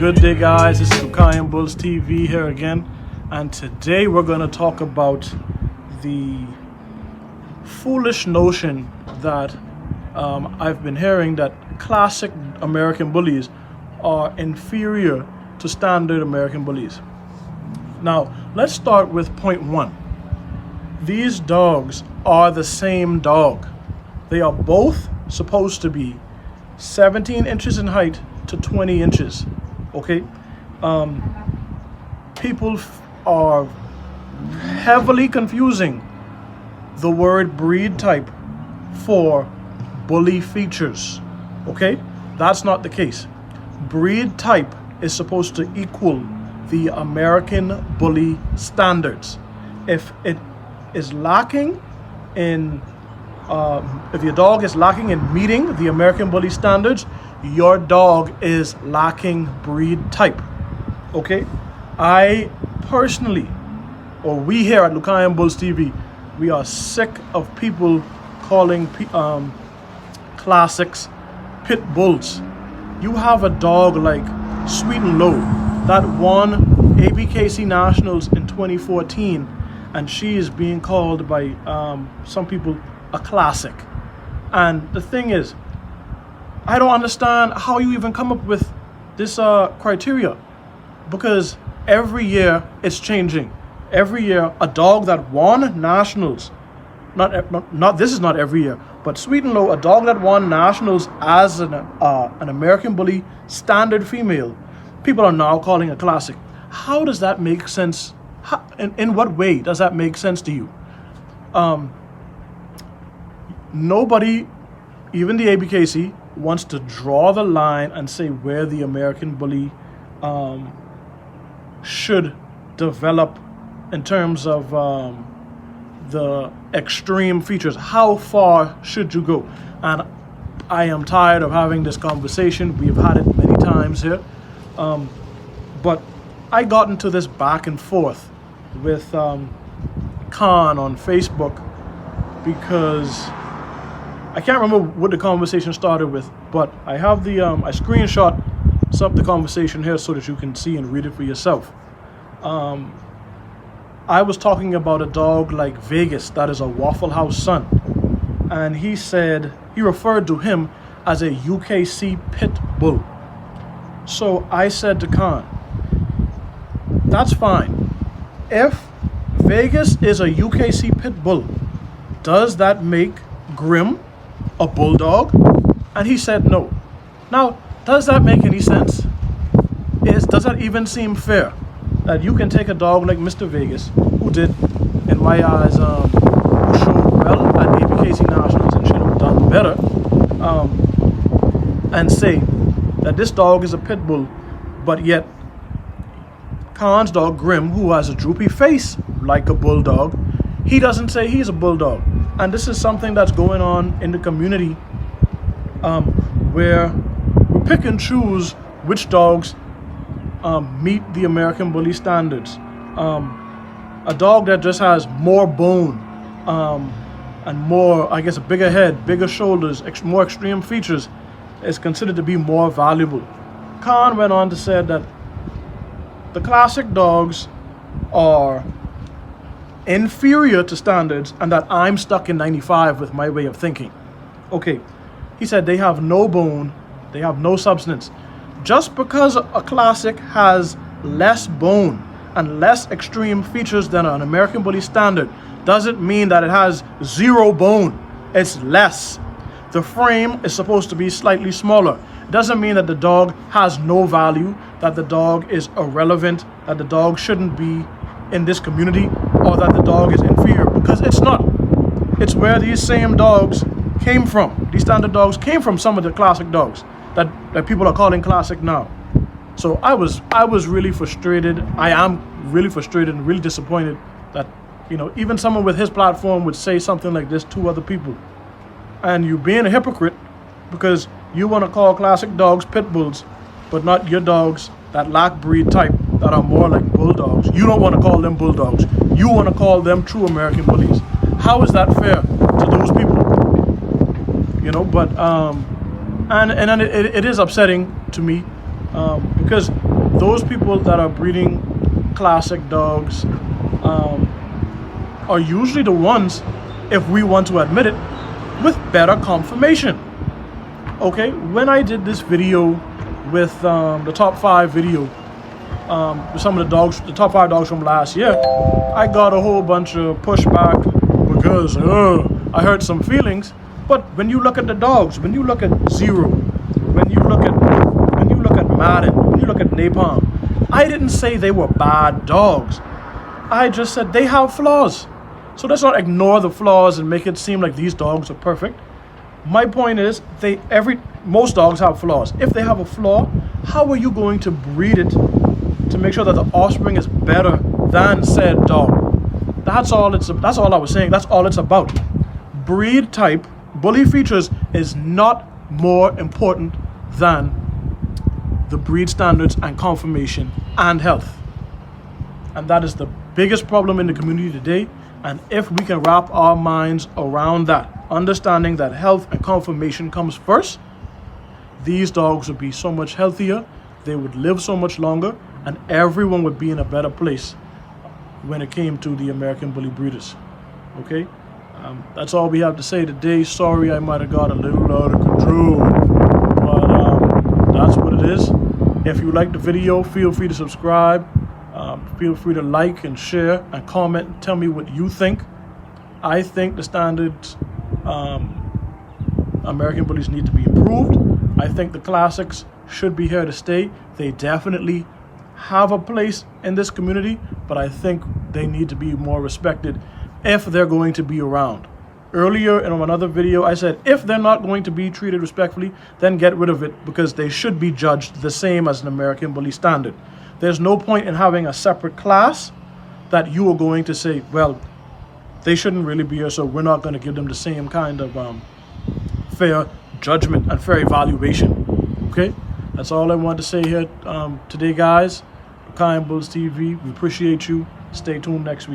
Good day, guys. This is Bullies TV here again, and today we're going to talk about the foolish notion that I've been hearing that classic American bullies are inferior to standard American bullies. Now, let's start with point one. These dogs are the same dog. They are both supposed to be 17 inches in height to 20 inches. Okay? People are heavily confusing the word breed type for bully features. Okay? That's not the case. Breed type is supposed to equal the American bully standards. If it is lacking in if your dog is lacking in meeting the American bully standards, your dog is lacking breed type. Okay? I personally, or we here at Bullies TV, we are sick of people calling classics pit bulls. You have a dog like Sweet and Low that won ABKC Nationals in 2014, and she is being called by some people a classic. And the thing is, I don't understand how you even come up with this criteria, because every year it's changing. Every year a dog that won nationals, not this is not every year, but Sweet and Low, a dog that won nationals as an American bully standard female, people are now calling a classic. How does that make sense? In what way does that make sense to you? Nobody, even the ABKC, wants to draw the line and say where the American bully should develop in terms of the extreme features. How far should you go? And I am tired of having this conversation. We've had it many times here. But I got into this back and forth with Khan on Facebook because I can't remember what the conversation started with, but I have the I screenshot some of the conversation here so that you can see and read it for yourself. I was talking about a dog like Vegas that is a Waffle House son, and he referred to him as a UKC pit bull. So I said to Khan, that's fine. If Vegas is a UKC pit bull, does that make Grim a bulldog? And he said no. Now, does that make any sense? Does that even seem fair that you can take a dog like Mr. Vegas, who did, in my eyes, who showed well at ABKC Nationals and should have done better, and say that this dog is a pit bull, but yet Khan's dog Grim, who has a droopy face like a bulldog, he doesn't say he's a bulldog. And this is something that's going on in the community, where we pick and choose which dogs meet the American bully standards. A dog that just has more bone and more, I guess, a bigger head, bigger shoulders, more extreme features is considered to be more valuable. Khan went on to say that the classic dogs are inferior to standards and that I'm stuck in 95 with my way of thinking. Okay, he said they have no bone, they have no substance. Just because a classic has less bone and less extreme features than an American bully standard doesn't mean that it has zero bone. It's less. The frame is supposed to be slightly smaller. It doesn't mean that the dog has no value, that the dog is irrelevant, that the dog shouldn't be in this community, or that the dog is inferior, because it's not. It's where these same dogs came from. These standard dogs came from some of the classic dogs that people are calling classic now. So I was really frustrated. I am really frustrated and really disappointed that, even someone with his platform would say something like this to other people. And you being a hypocrite because you want to call classic dogs pit bulls, but not your dogs that lack breed type, that are more like bulldogs. You don't want to call them bulldogs. You want to call them true American bullies. How is that fair to those people? But and it is upsetting to me because those people that are breeding classic dogs are usually the ones, if we want to admit it, with better conformation. Okay, when I did this video with the top 5 video, with some of the dogs, the top 5 dogs from last year, I got a whole bunch of pushback because I hurt some feelings. But when you look at the dogs, when you look at Zero, when you look at Madden, when you look at Napalm, I didn't say they were bad dogs. I just said they have flaws. So let's not ignore the flaws and make it seem like these dogs are perfect. My point is, most dogs have flaws. If they have a flaw, how are you going to breed it to make sure that the offspring is better than said dog? That's all I was saying. That's all it's about. Breed type, bully features is not more important than the breed standards and conformation and health. And that is the biggest problem in the community today. And if we can wrap our minds around that, understanding that health and conformation comes first, these dogs would be so much healthier, they would live so much longer, and everyone would be in a better place when it came to the American Bully breeders. Okay? That's all we have to say today. Sorry I might have got a little out of control, but that's what it is. If you like the video, feel free to subscribe. Feel free to like and share and comment and tell me what you think. I think the standards American Bullies need to be improved. I think the classics should be here to stay. They definitely have a place in this community, but I think they need to be more respected if they're going to be around. Earlier in another video, I said if they're not going to be treated respectfully, then get rid of it, because they should be judged the same as an American Bully standard. There's no point in having a separate class that you are going to say, well, they shouldn't really be here, so we're not going to give them the same kind of fair judgment and fair evaluation. Okay? That's all I wanted to say here today, guys. Bullies TV, we appreciate you. Stay tuned next week.